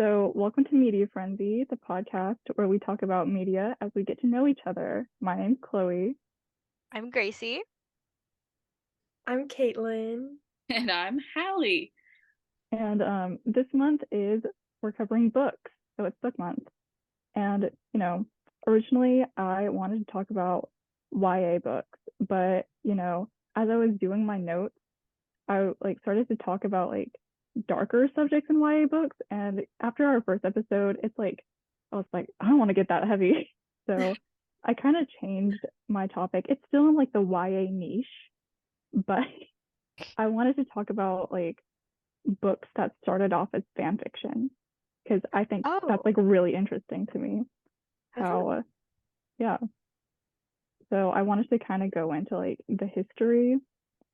So, welcome to Media Frenzy, the podcast where we talk about media as we get to know each other. My name's Chloe. I'm Gracie. I'm Caitlin. And I'm Hallie. And this month we're covering books. So, it's book month. And, originally I wanted to talk about YA books, but, as I was doing my notes, I started to talk about darker subjects in YA books. And after our first episode, I was like, I don't want to get that heavy. So I kind of changed my topic. It's still in the YA niche, but I wanted to talk about books that started off as fan fiction because I think that's really interesting to me. Yeah. So I wanted to kind of go into the history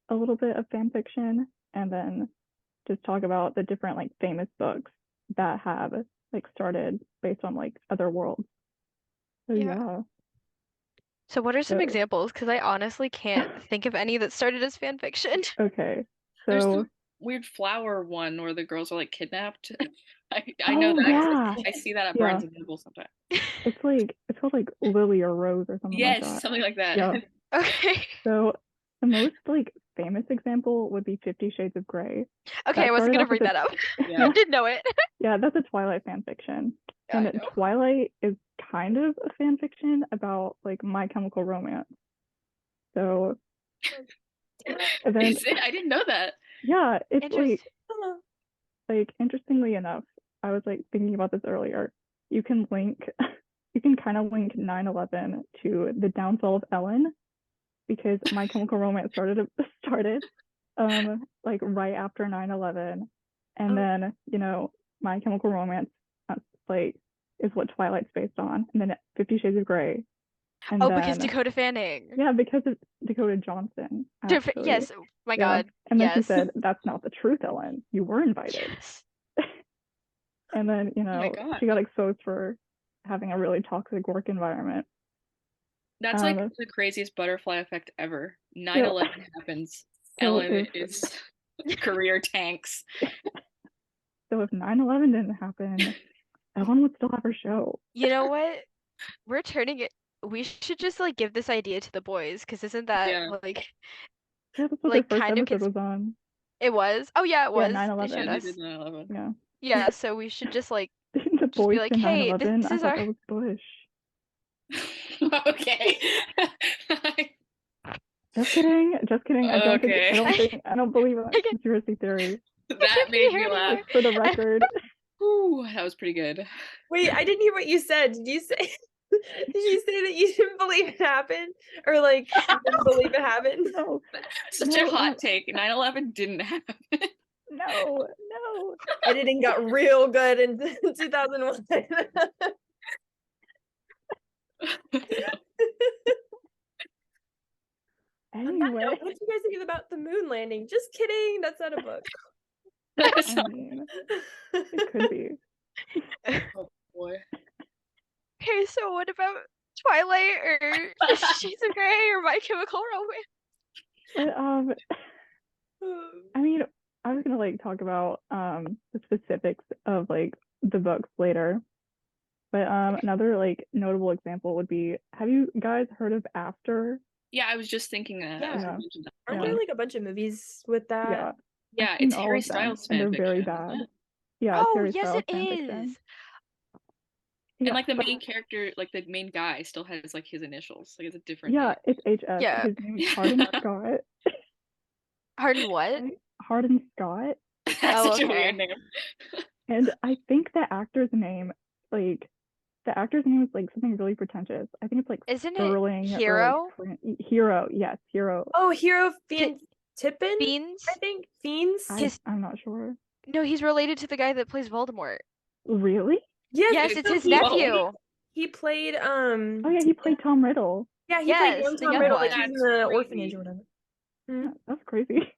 a little bit of fan fiction and then just talk about the different famous books that have started based on other worlds. So yeah. So what are some examples? Because I honestly can't think of any that started as fan fiction. Okay. There's So the weird flower one where the girls are kidnapped. I know that. Yeah. I see that at Barnes and Noble sometimes. It's called Lily or Rose or something like that. Yes, something like that. Yeah. Okay. So the most famous example would be 50 Shades of Grey. Okay, I wasn't gonna bring that up. Yeah. I didn't know it. Yeah, that's a Twilight fan fiction. Yeah, And Twilight is kind of a fan fiction about My Chemical Romance. So and then, is it? I didn't know that. Yeah, it's interestingly enough, I was thinking about this earlier. You can kind of link 9/11 to the downfall of Ellen, because My Chemical Romance started right after 9/11, and then My Chemical Romance is what Twilight's based on, and then 50 Shades of Grey. And because Dakota Fanning. Yeah, because of Dakota Johnson. Yes, my God. And then she said, "That's not the truth, Ellen. You were invited." Yes. And then she got exposed for having a really toxic work environment. That's the craziest butterfly effect ever. 9/11 happens. Ellen is career tanks. So if 9/11 didn't happen, Ellen would still have her show. You know what? We're turning it. We should just give this idea to the boys, because isn't that yeah, that's what their first episode was on. It was? Oh yeah, it was. 9/11. They showed us. 9/11. Yeah. Yeah, so we should just the just boys be like, in hey, 9/11. this I is thought our. that was Bush. Okay. Just kidding. I don't believe in that conspiracy theory. That made me laugh. For the record. Ooh, that was pretty good. Wait, I didn't hear what you said. Did you say that you didn't believe it happened? Or you didn't believe it happened? No. Such a hot take. 9/11 didn't happen. No. Editing got real good in 2001. Anyway, what do you guys think about the moon landing? Just kidding. That's not a book. It could be. Oh boy. Okay, so what about Twilight or Shades of Grey or My Chemical Romance? I mean, I was gonna talk about the specifics of the books later, but another notable example would be, have you guys heard of After? Yeah, I was just thinking that. Yeah. Aren't there a bunch of movies with that? Yeah, it's Harry Styles fan and they're fiction. very bad. Yeah. Oh, Harry yes, Styles it is. And the main character, the main guy, still has his initials. It's a different. Yeah, name. it's HF. Yeah. His name is Hardin Scott. Hardin what? Hardin Scott. That's such a weird name. And I think the actor's name, is something really pretentious. I think it's Isn't Sterling it Hero? Hero, yes, Hero. Oh, Hero Tippin? Fiends? I think Fiends. I'm not sure. No, he's related to the guy that plays Voldemort. Really? Yes, it's his nephew. He played Oh yeah, he played Tom Riddle. Yeah, he played young Tom Riddle, one. He was in the orphanage or whatever. Yeah, that's crazy.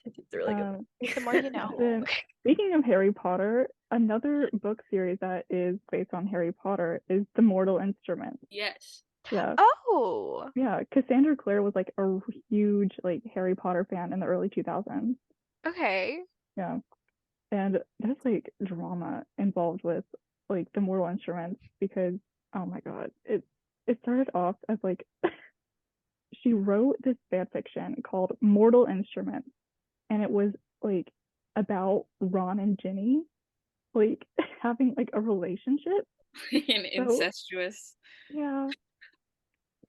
It's really good. The more you know. Speaking of Harry Potter, another book series that is based on Harry Potter is The Mortal Instruments. Yes. Yeah. Oh. Yeah, Cassandra Clare was a huge Harry Potter fan in the early 2000s. Okay. Yeah. And there's like drama involved with like the Mortal Instruments because oh my god, it started off as like she wrote this fan fiction called Mortal Instruments, and it was like about Ron and Ginny like having like a relationship. An incestuous. Yeah.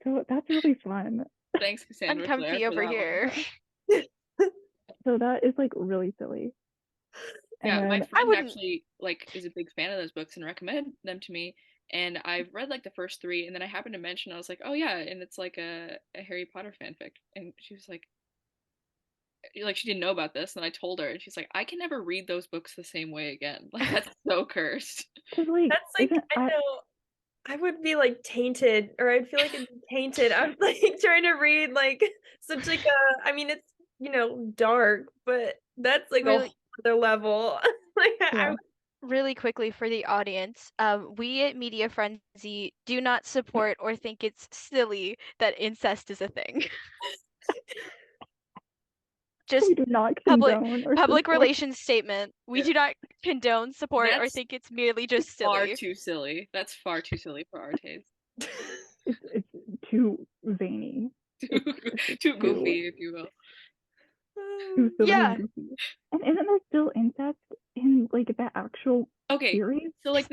So that's really fun. Thanks, Cassandra. Uncomfy Claire, for over that one. here. So that is like really silly. Yeah, And my then friend wouldn't- actually like is a big fan of those books and recommended them to me. And I've read like the first three, and then I happened to mention I was like, oh yeah, and it's like a Harry Potter fanfic, and she was like she didn't know about this, and I told her, and she's like, I can never read those books the same way again. Like that's so cursed. 'cause, like, That's like isn't I know I would be like tainted, or I'd feel like it'd be tainted. I'm like trying to read like such like a. I mean, it's dark, but that's like a Really- whole other level. Like Yeah. Really quickly for the audience, we at Media Frenzy do not support or think it's silly that incest is a thing. Just we do not public- condone or public support. relations statement. We Yeah. do not condone, support, or That's think it's merely just Far silly. too silly. That's far too silly for our taste. It's too zany. Too goofy, if you will. Too silly Yeah. and goofy. And isn't there still incest in like the actual Okay, series? so like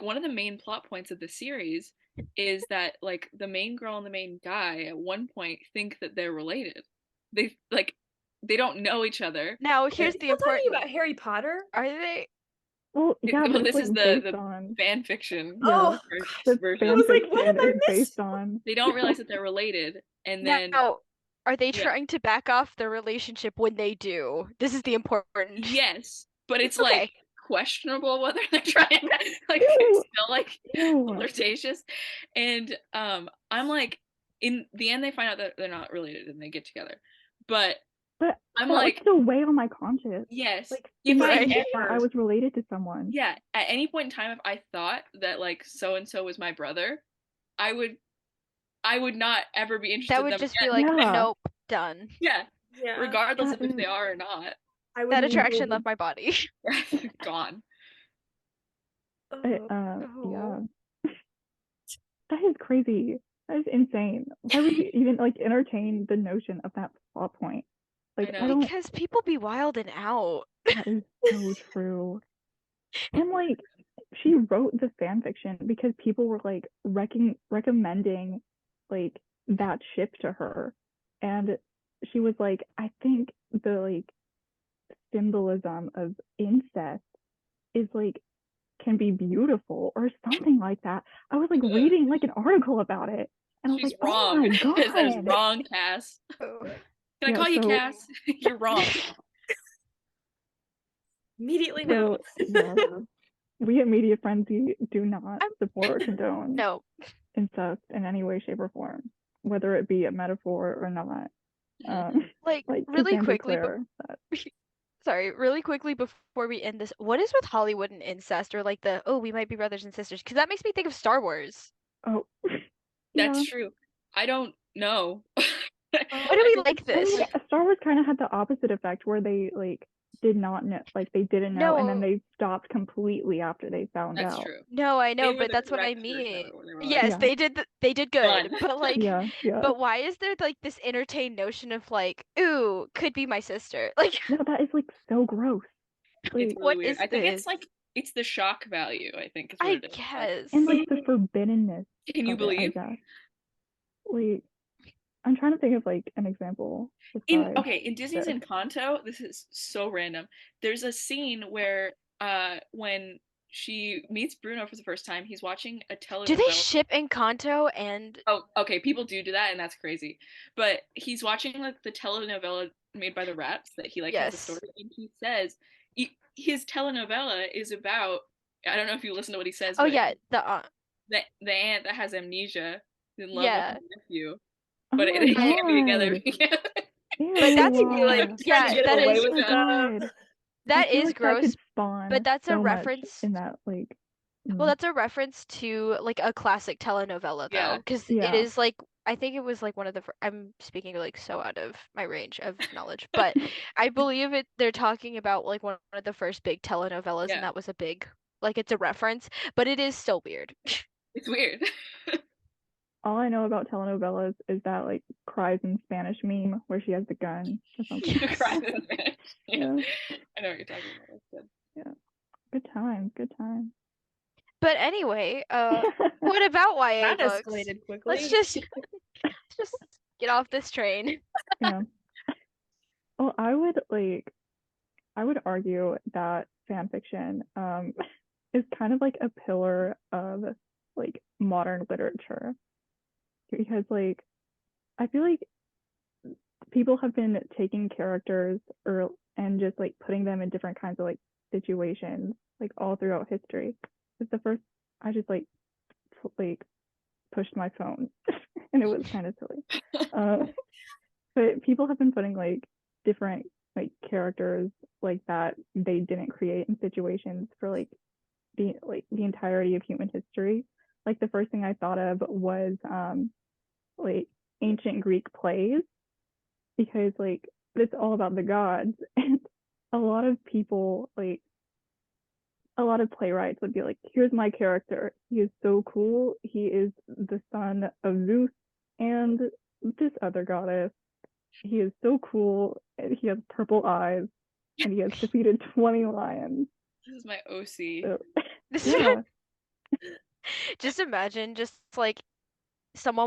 one of the main plot points of the series is that like the main girl and the main guy at one point think that they're related. They don't know each other. Now, here's the Still talking important. about Harry Potter. Are they? Well, yeah, Well, but this it's is like the based on fan fiction. Oh, the version. I was like, fanfiction what have I is missed? based on. They don't realize that they're related, and then Now, are they Yeah. trying to back off their relationship when they do? This is the important. yes, but it's Okay. like questionable whether they're trying to like Ew. it's still like Ew. flirtatious. And I'm like, in the end they find out that they're not related and they get together. But But I'm that like, would still weigh on my conscience. yes, Like if I thinking that ever I was related to someone. yeah, at any point in time if I thought that like so and so was my brother, I would not ever be interested That in would them just again. be like, Yeah. nope, done. Yeah, Yeah, regardless That of if they is- are or not. I would That be attraction really- left my body. Gone. Yeah. That is crazy. That is insane. Why would you even like entertain the notion of that plot point? Like know. I don't. Because people be wilding out. That is so true. And like she wrote the fan fiction because people were like recommending like that ship to her, and she was like, I think the like symbolism of incest is like can be beautiful or something like that. I was like reading like an article about it, and I was She's like, wrong. oh my It says god. wrong, Cass. Oh. Can I Yeah, call you so- Cass? You're wrong. immediately no. So yeah, we at Media Frenzy do not support or condone No. incest in any way, shape, or form, whether it be a metaphor or not. Like, Like really Cassandra quickly, Clare said. sorry, really quickly before we end this, what is with Hollywood and incest, or like the, oh, we might be brothers and sisters? Because that makes me think of Star Wars. Oh, That's yeah. true. I don't know. Why do we like I this? mean, Star Wars kind of had the opposite effect where they like did not know, like they didn't know, and then No. they stopped completely after they found That's out. true. No, I know, They were but the that's what I correct mean. version, or they were like, Yes, Yeah. they did good, Done. but like, Yeah, yeah. but why is there like this entertained notion of like, ooh, could be my sister? Like, No, that is like so gross. It's Like, really what weird. is I think it's this? like it's the shock value, I think, is what I it is. Like, guess. and like the forbiddenness. can you of it, I believe? guess. Like, I'm trying to think of like an example. besides In Disney's this. Encanto, this is so random. There's a scene where when she meets Bruno for the first time, he's watching a telenovela. Do they ship Encanto and Oh, okay, people do that, and that's crazy. But he's watching like the telenovela made by the Rats that he like has a Yes. story, and he says his telenovela is about. I don't know if you listen to what he says. oh but yeah, the the aunt that has amnesia in love Yeah. with her nephew, Oh but my they can't be together. God. But that's Ew. like Yeah, trying to get that away is- with Oh my stuff. God. that I feel is like gross. That could spawn but that's a so much reference- in that Well, that's a reference to like a classic telenovela though, Yeah. because Yeah. it is like I think it was like one of the I'm speaking like so out of my range of knowledge, but I believe they're talking about like one of the first big telenovelas, Yeah. and that was a big, like, it's a reference, but it is still weird. It's weird. All I know about telenovelas is that like cries in Spanish meme where she has the gun or something. You cry in Spanish. Yeah. I know what you're talking about. That's good. Yeah. Good times, good times. But anyway, what about YA That books? escalated quickly. Let's just get off this train. Yeah. Well, I would argue that fan fiction is kind of like a pillar of like modern literature, because like I feel like people have been taking characters and just like putting them in different kinds of like situations like all throughout history. It's the first I just like pushed my phone and it was kind of silly. But people have been putting like different like characters like that they didn't create in situations for like the entirety of human history. Like the first thing I thought of was like ancient Greek plays, because like it's all about the gods, and a lot of people like a lot of playwrights would be like, here's my character, he is so cool, he is the son of Zeus and this other goddess, he is so cool, and he has purple eyes and he has defeated 20 lions. This is my OC. So, This is yeah. just imagine just like some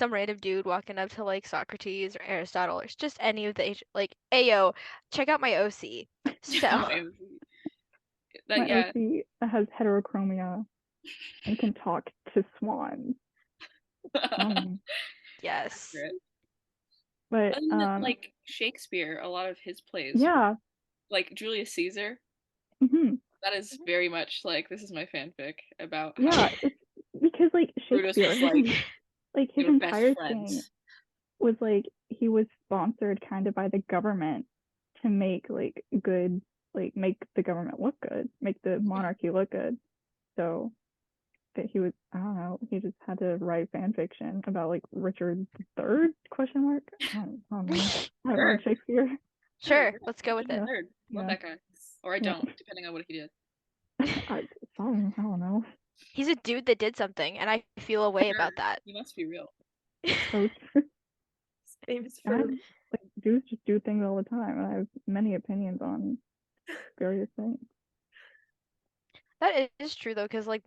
random dude walking up to like Socrates or Aristotle or just any of the like, Ayo, check out my OC. So My OC. My Yeah. OC has heterochromia and can talk to swans. yes. Accurate. But And like Shakespeare, a lot of his plays, yeah. like Julius Caesar, Hmm. that is very much like, this is my fanfic about how Yeah, it's because like Brutus Shakespeare, was like his they were best entire friends. thing was like he was sponsored kind of by the government to make like good, like make the government look good, make the monarchy look good. So that he was, I don't know, he just had to write fan fiction about like Richard III ? Question mark. I don't know. I haven't read Shakespeare. Sure, let's go with it. Yeah. Third. Love Yeah. that guy. Or I Yeah. don't, depending on what he did. I don't know. He's a dude that did something, and I feel a way Sure. about that. He must be real. So Famous I, for like dudes just do things all the time, and I have many opinions on various things. That is true though, because like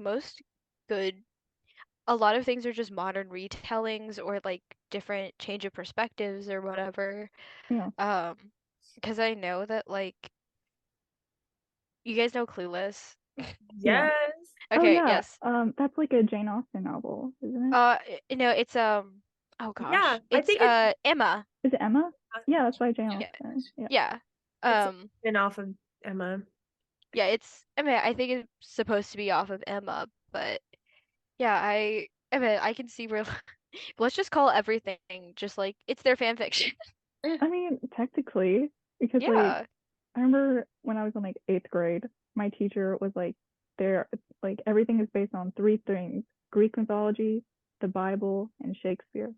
a lot of things are just modern retellings or like different change of perspectives or whatever. Yeah. Because I know that like, you guys know Clueless. Yeah. yes. Oh Okay, yeah. yes. That's like a Jane Austen novel, isn't it? No, it's oh gosh, Yeah, I it's think it's Emma. Is it Emma? Yeah, that's by Jane Yeah. Austen. Yeah. Yeah. it's been off of Emma. Yeah, I mean, I think it's supposed to be off of Emma, but yeah, I mean, I can see where let's just call everything just like it's their fan fiction. I mean, technically, because like Yeah. I remember when I was in like 8th grade, my teacher was like, like everything is based on 3 things: Greek mythology, the Bible, and Shakespeare.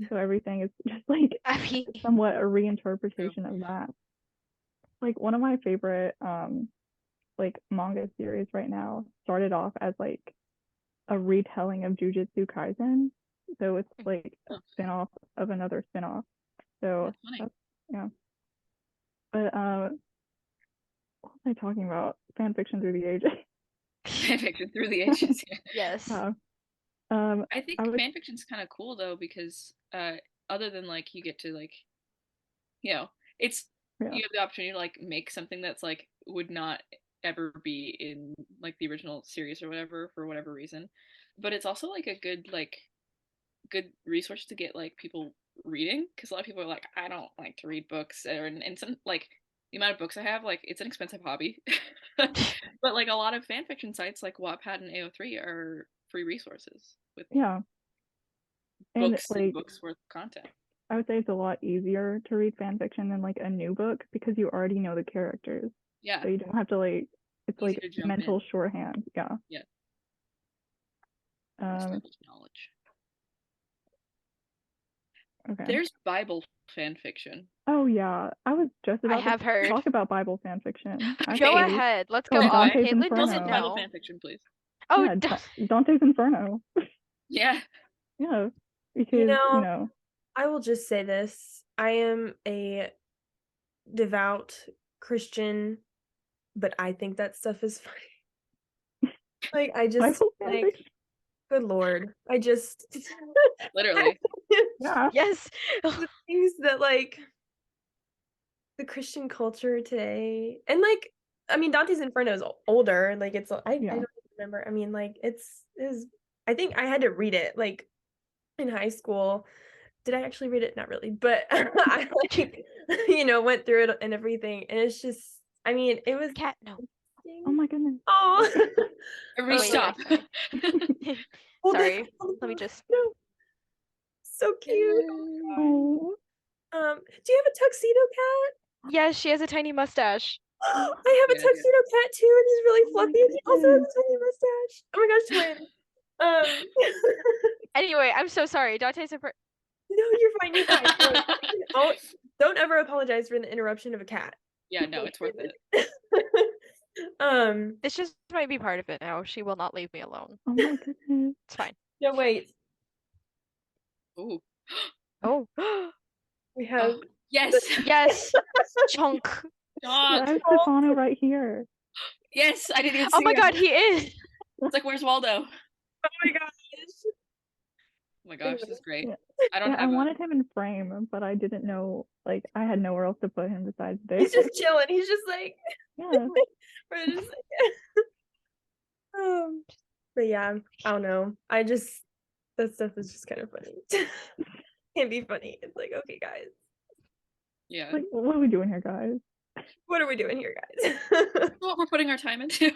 So everything is just like I mean, somewhat a reinterpretation of that. Like one of my favorite like manga series right now started off as like a retelling of Jujutsu Kaisen. So it's like a spin-off of another spin-off. So That's yeah. But what was I talking about? Fan fiction through the ages. Fanfiction through the ages. yes. I think fanfiction's kind of cool though, because other than like you get to like, it's you have the opportunity to like make something that's like would not ever be in like the original series or whatever for whatever reason, but it's also like a good resource to get like people reading, because a lot of people are like, I don't like to read books, and some like the amount of books I have, like it's an expensive hobby. But like a lot of fan fiction sites like Wattpad and AO3 are free resources with books and books worth of content. I would say it's a lot easier to read fan fiction than like a new book, because you already know the characters. Yeah. So you don't have to like, it's easy like mental shorthand. Yeah. Yeah. Knowledge. Okay. There's Bible fan fiction. Oh yeah, I was just I about have to heard. talk about Bible fan fiction. Go Actually, ahead. Let's go called on. Dante's Caitlin Inferno. doesn't Bible know. fan fiction, please. Oh, Yeah, Dante's Inferno. Yeah. Yeah, because know, I will just say this. I am a devout Christian, but I think that stuff is funny. Like, I just, Bible fan like, fiction. good Lord. I just, Literally. Yeah. yes. the things that, like, the Christian culture today, and, like, I mean, Dante's Inferno is older. Like, it's, I Yeah. don't remember. I mean, like, it is, I think I had to read it, like, in high school. Did I actually read it? Not really, but I like, went through it and everything, and it's just, I mean, it was. Cat, no. Oh my goodness. Oh, Everybody Wait, stop. hold Sorry. it, hold Let me it. just. No. So cute. Oh. Do you have a tuxedo cat? Yes, she has a tiny mustache. I have a Yeah, tuxedo cat too, and he's really Oh my fluffy, and he also has goodness. a tiny mustache. Oh my gosh, twins. Anyway, I'm so sorry. Dante's Inferno. No, you're fine. You're fine. Don't ever apologize for the interruption of a cat. Yeah, no, it's worth it. This just might be part of it now. She will not leave me alone. Oh my goodness. It's fine. No, wait. Ooh. Oh. We have. Oh, yes. Yes. Chunk. I Dog. have Stefano right here. Yes, I didn't even see Oh my him. god, he is. It's like, where's Waldo? Oh my gosh. Oh my gosh, this is great. Yeah. I don't Yeah, I have wanted him in frame, but I didn't know, like, I had nowhere else to put him besides there. He's just chilling. He's just like. Yeah. We're just but yeah, I don't know. That stuff is just kind of funny. Can't be funny. It's like, okay, guys, Yeah. Like, what are we doing here, guys? what are we doing here, guys? What we're putting our time into.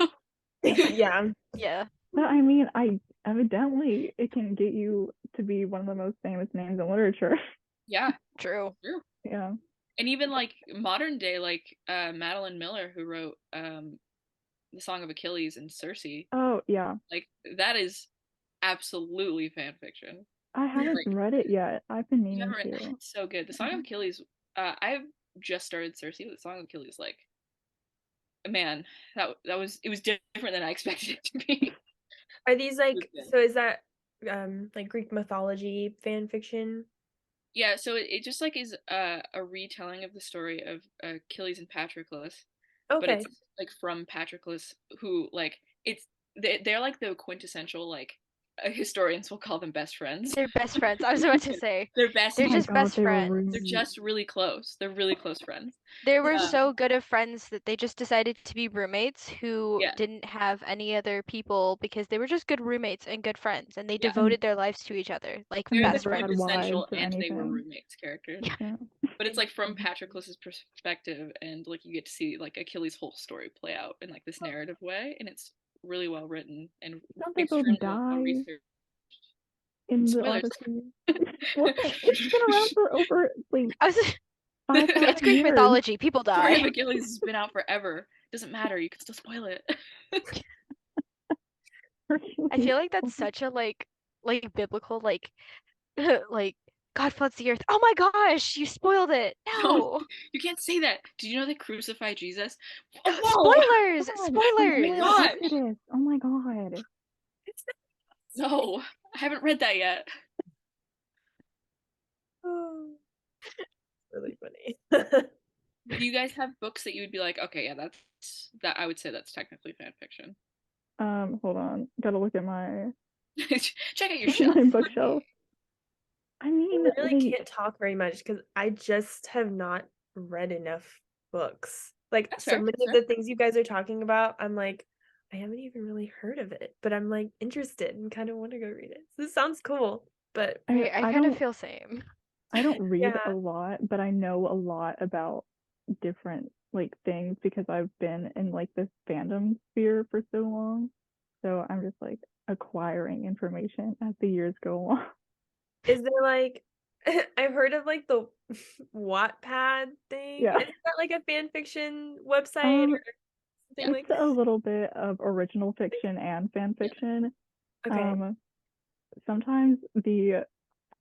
Yeah. Yeah. But I mean, evidently it can get you to be one of the most famous names in literature. Yeah. True. Yeah. And even like modern day, like Madeline Miller, who wrote the Song of Achilles and Circe, Oh yeah. like that is absolutely fan fiction. I haven't Like, read it yet. I've been you meaning haven't read to. it's so good. The Song of Achilles, I've just started Circe, but the Song of Achilles, like, man, it was different than I expected it to be. Are these like, good. so is that like Greek mythology fan fiction? Yeah, so it just like is a retelling of the story of Achilles and Patroclus, but Okay. it's like from Patroclus, who like they're like the quintessential, like historians will call them best friends. They're best friends. I was about to say. They're best. They're Oh my just God, best they were friends. They're really- just really close. They're really close friends. They were Yeah. so good of friends that they just decided to be roommates who Yeah. didn't have any other people because they were just good roommates and good friends, and they Yeah. devoted their lives to each other like They're best the never had friends. quintessential wives or and they were anything. roommates characters. Yeah. Yeah. But it's like from Patroclus's perspective, and like you get to see like Achilles' whole story play out in like this narrative way, and it's really well written and Don't they both extremely well die researched. in the Spoilers. Odyssey? Well, it's been around for over like I was, 5,000 it's Greek years. mythology. People Story of die. Achilles has been out forever. Doesn't matter. You can still spoil it. I feel like that's such a like biblical like like God floods the earth. Oh my gosh, you spoiled it. No. You can't say that. Did you know they crucified Jesus? Spoilers! God, Spoilers! spoiler gosh. Exodus. Oh my God. No, I haven't read that yet. Oh, really funny. Do you guys have books that you would be like, okay, yeah, that I would say that's technically fan fiction? Hold on. Gotta look at my Check out your shelf. my bookshelf. I mean, I really like, can't talk very much because I just have not read enough books. Like, That's so fair, many that's of the things you guys are talking about, I'm like, I haven't even really heard of it, but I'm like interested and kind of want to go read it. So this sounds cool, but I I kind don't of feel same. I don't read Yeah. a lot, but I know a lot about different like things because I've been in like this fandom sphere for so long. So I'm just like acquiring information as the years go along. is there like, I've heard of like the Wattpad thing. Yeah. Is that like a fan fiction website or something like It's that? a little bit of original fiction and fan fiction. Okay. Sometimes the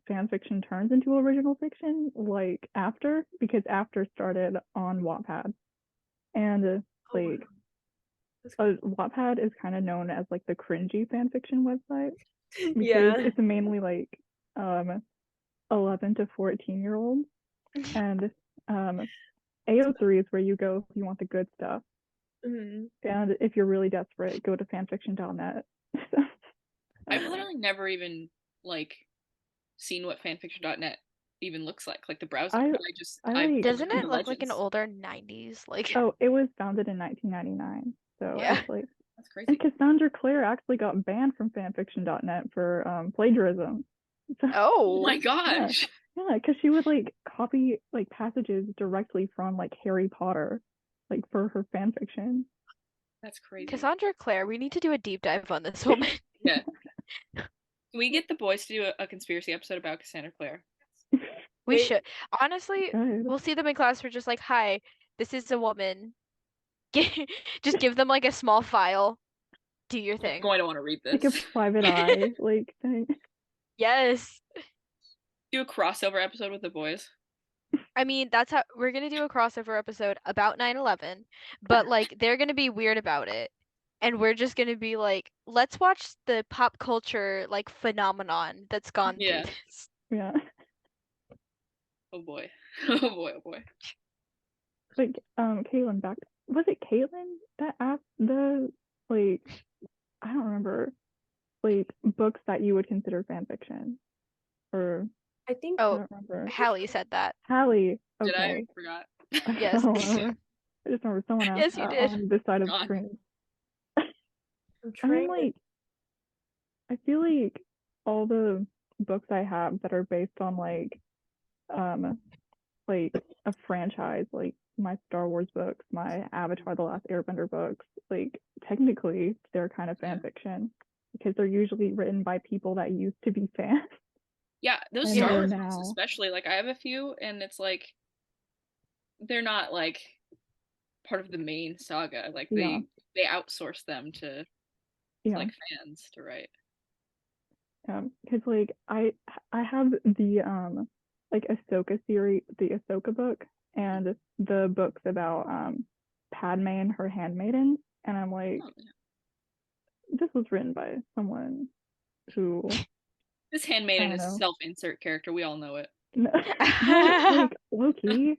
fan fiction turns into original fiction, like After, because After started on Wattpad, and Oh, like wow. That's cool. Wattpad is kind of known as like the cringy fan fiction website because Yeah. it's mainly like 11 to 14-year-olds, and AO3 is where you go if you want the good stuff, Mhm. and if you're really desperate, go to fanfiction.net. I've literally never even like seen what fanfiction.net even looks like the browser. I- But I I've like- only Doesn't read it the look like an legends. older 90s? Like, Oh, it was founded in 1999, so Yeah. it's like. That's crazy. And Cassandra Clare actually got banned from fanfiction.net for plagiarism. So, Oh oh, my gosh. yeah, because she would like copy like passages directly from like Harry Potter, like for her fanfiction. That's crazy. Cassandra Clare, we need to do a deep dive on this woman. Yeah. Can we get the boys to do a conspiracy episode about Cassandra Clare? We Wait. should. Honestly, Good. we'll see them in class. We're just like, hi, this is a woman. Just give them like a small file. Do your I'm thing. going to want to read Like a this. private eye, like thing. Yes. Do a crossover episode with the boys. I mean, that's how we're gonna do a crossover episode about 9/11, but like they're gonna be weird about it. And we're just gonna be like, let's watch the pop culture like phenomenon that's gone Yeah. through this. Yeah. Oh boy. Oh boy, oh boy. Like Caitlin back was it Caitlin that asked the like I don't remember like books that you would consider fanfiction? Or I think I Oh, don't remember. Hallie said that. Hallie. Did I? Okay. Forgot. Yes. I don't remember. I just remember someone asked Yes, you that did. on this side of the God. screen. I'm I trying mean, to like, I feel like all the books I have that are based on like a franchise, like my Star Wars books, my Avatar: The Last Airbender books, like technically they're kind of Yeah. fan fiction because they're usually written by people that used to be fans. Yeah, those And Star they're Wars books now- especially, like I have a few and it's like they're not like part of the main saga. Like Yeah. they outsource them to Yeah. like fans to write. Because like I have the like Ahsoka series, the Ahsoka book, and the books about Padme and her handmaidens, and I'm like, Oh, yeah. this was written by someone who This handmaiden I is don't know. self-insert character. We all know it. no, no, like Loki,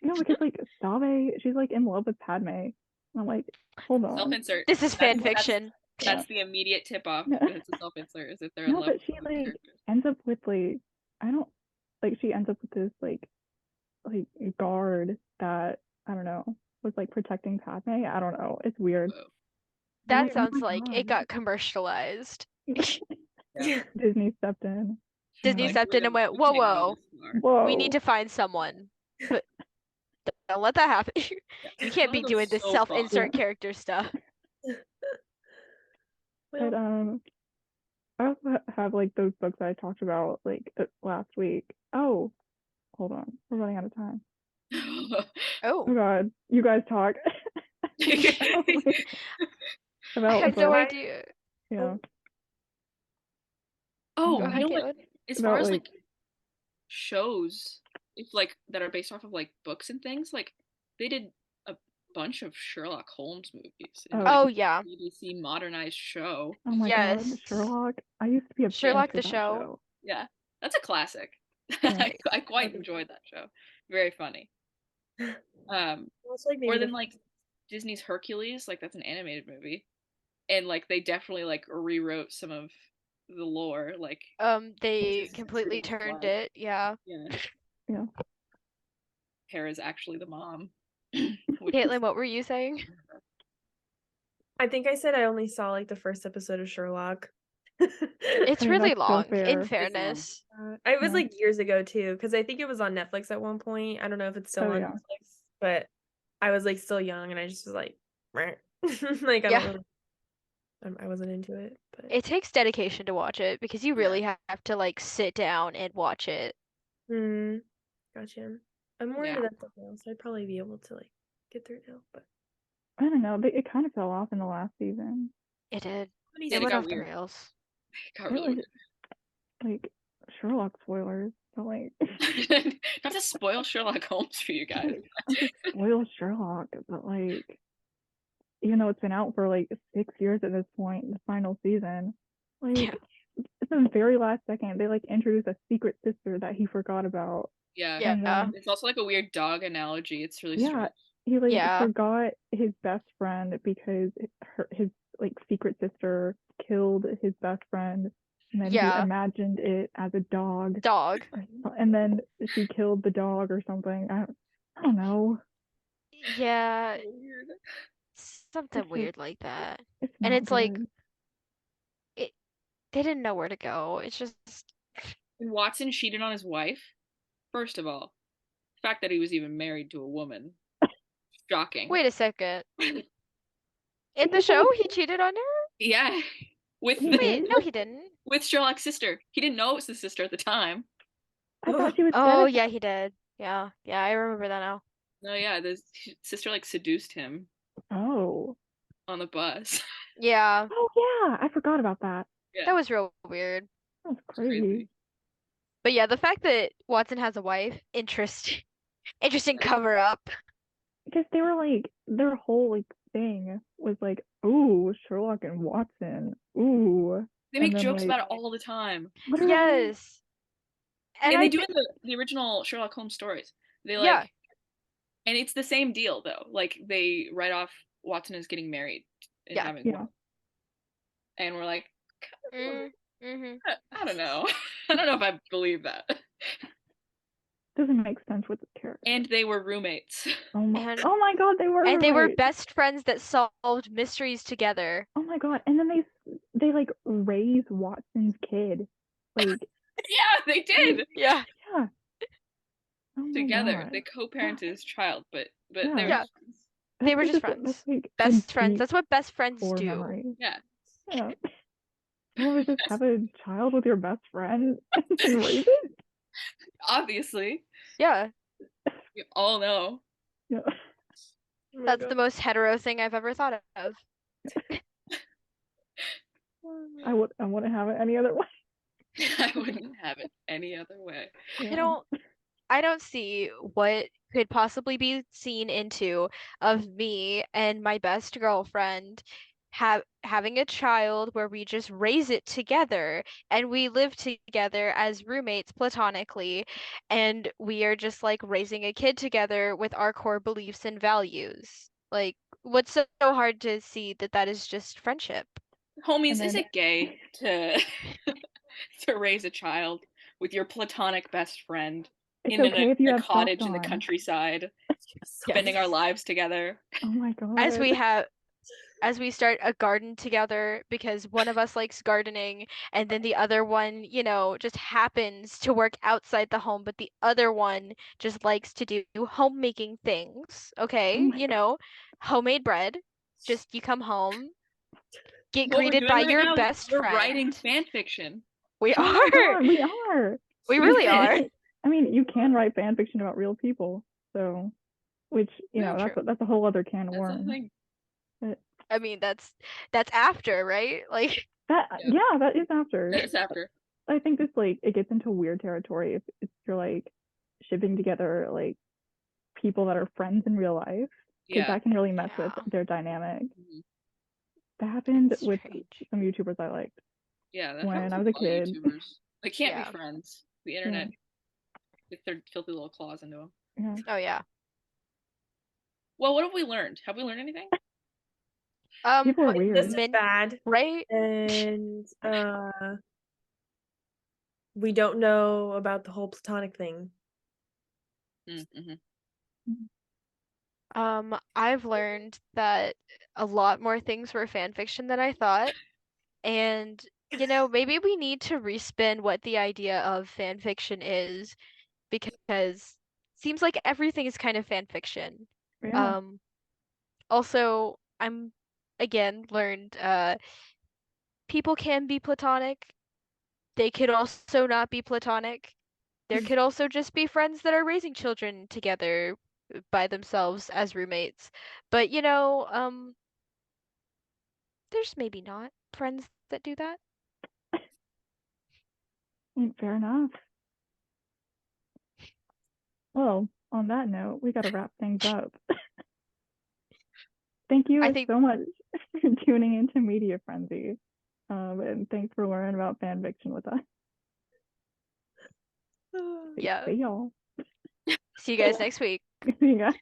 no, because like Save, she's like in love with Padme. And I'm like, hold on, Self-insert. This is fan That's- fiction. That's the immediate tip off No. that it's a self-insert is if they're in no, love but with she one of the like characters. ends up with like I don't like she ends up with this like guard that I don't know was like protecting Padme. I don't know. It's weird. Whoa. That Like, oh sounds my like it God. got commercialized. Yeah. Disney stepped in. Disney Yeah. stepped in and went, We whoa, can't go whoa, this far. Whoa. we need to find someone. But don't let that happen. You can't be That'll go doing this so self-insert far. character stuff. But I also have like those books I talked about like last week. Oh, hold on, we're running out of time. Oh, Oh God, you guys talk I about have no books. idea. Yeah, Oh, Go Mhm. ahead, you know what? Caitlin. As About, far as like- like shows, if like that are based off of like books and things, like they did a bunch of Sherlock Holmes movies. And, Oh. like, Oh yeah, BBC modernized show. Oh my Yes. God, Sherlock. I used to be obsessed Sherlock with the that show. Yeah, that's a classic. Yeah. I quite enjoyed that show. Very funny. It's like Or maybe then like Disney's Hercules, like that's an animated movie, and like they definitely like rewrote some of the lore. Like They This is completely true turned blood. it. Yeah. yeah, Yeah. Hera's actually the mom. which Caitlin, is- what were you saying? I think I said I only saw like the first episode of Sherlock. It's I mean, really that's so long, fair. in It's fairness. It was Yeah. like years ago too, because I think it was on Netflix at one point. I don't know if it's still Oh, on yeah. Netflix, but I was like still young and I just was like, "Meh." Like I Yeah. don't really, I wasn't into it. But It takes dedication to watch it because you really have to like sit down and watch it. Gotcha. I'm more Yeah. into that stuff now, so I'd probably be able to like get through it now. But I don't know. It kind of fell off in the last season. It did. what do you It Yeah, think? went got off the weird. rails. Got It really was weird. like Sherlock spoilers, but like, Not to spoil Sherlock Holmes for you guys. not to spoil Sherlock, but like, even though it's been out for like 6 years at this point, the final season, like, Yeah. it's the very last second they like introduce a secret sister that he forgot about. Yeah. Yeah. And then, It's also like a weird dog analogy. It's really yeah, strange. he like Yeah. forgot his best friend because his like secret sister killed his best friend, and then he Yeah. imagined it as a dog, Dog. and then she killed the dog or something. I don't know. Yeah. Weird. Something It's like, weird like that. it's And not it's like good. they didn't know where to go. It's just Watson cheated on his wife. First of all, the fact that he was even married to a woman, shocking. wait a second. In the show, he cheated on her? Yeah, with He Wait, did? no, he didn't. with Sherlock's sister. He didn't know it was his sister at the time. I thought she was Oh, dead. yeah, he did. Yeah, I remember that now. No, yeah, the sister like seduced him Oh. on the bus. Yeah, Oh yeah, I forgot about that. Yeah, that was real weird. That was it's crazy. crazy. But yeah, the fact that Watson has a wife, interesting cover up. Because they were like their whole like thing was like, ooh, Sherlock and Watson. Ooh. They And make then, jokes like, about it all the time. literally, Yes. And And I they do think, in the original Sherlock Holmes stories. They like, yeah, and it's the same deal though. Like they write off Watson as getting married and Yeah. having yeah. one, and we're like, mm-hmm. I don't know. I don't know if I believe that. Doesn't make sense with the character. And they were roommates. Oh my, And oh my god, they were and they were roommates. best friends that solved mysteries together. Oh my god. And then they like raise Watson's kid. Like, Yeah, they did Yeah. yeah. Oh my together. god. They co-parented his child, but Yeah. they were Yeah. just friends. They were That's just that's friends. like Best a friends. deep That's what best friends core do. memory. Yeah. Yeah. You ever just have a child with your best friend and raise it? Obviously, Yeah. we all know. Yeah. That's the most hetero thing I've ever thought of. I wouldn't have it any other way. I wouldn't have it any other way. Yeah. I don't see what could possibly be seen into of me and my best girlfriend having a child where we just raise it together and we live together as roommates platonically and we are just like raising a kid together with our core beliefs and values. Like, what's so hard to see that is just friendship? Homies, And is then- it gay to to raise a child with your platonic best friend It's in okay if you a have cottage socks in the on. countryside, Yes. spending our lives together? Oh my god. As we start a garden together because one of us likes gardening and then the other one, just happens to work outside the home, but the other one just likes to do homemaking things. Okay, my homemade bread. Just you come home, get What we're greeted doing by right your now, best we're friend. writing fan fiction. We Oh my are. god, we are. We really are. I mean, you can write fan fiction about real people, so which Very true. that's a whole other can of That's the worms. thing. I mean, that's after, right? Like, That Yeah. yeah, that is after. It's after. I think this like it gets into weird territory if you're like shipping together like people that are friends in real life because Yeah. that can really mess with Yeah. their dynamic. Mhm. That happened It's with strange. some YouTubers I liked. Yeah, that When happens I with was a a lot of kid. YouTubers. They can't Yeah. be friends. The internet gets their filthy little claws into them. Yeah. Oh yeah. Well, what have we learned? Have we learned anything? People are This weird. is bad, Right? and we don't know about the whole platonic thing. Mm-hmm. I've learned that a lot more things were fan fiction than I thought. And, maybe we need to respin what the idea of fan fiction is because seems like everything is kind of fan fiction. Yeah. Also, I'm again learned people can be platonic. They could also not be platonic. There could also just be friends that are raising children together by themselves as roommates. But there's maybe not friends that do that. Fair enough. Well, on that note, we got to wrap things up. Thank you I think so much for tuning into Media Frenzy. And thanks for learning about fan fiction with us. yeah. See y'all. See you guys next week. See you guys.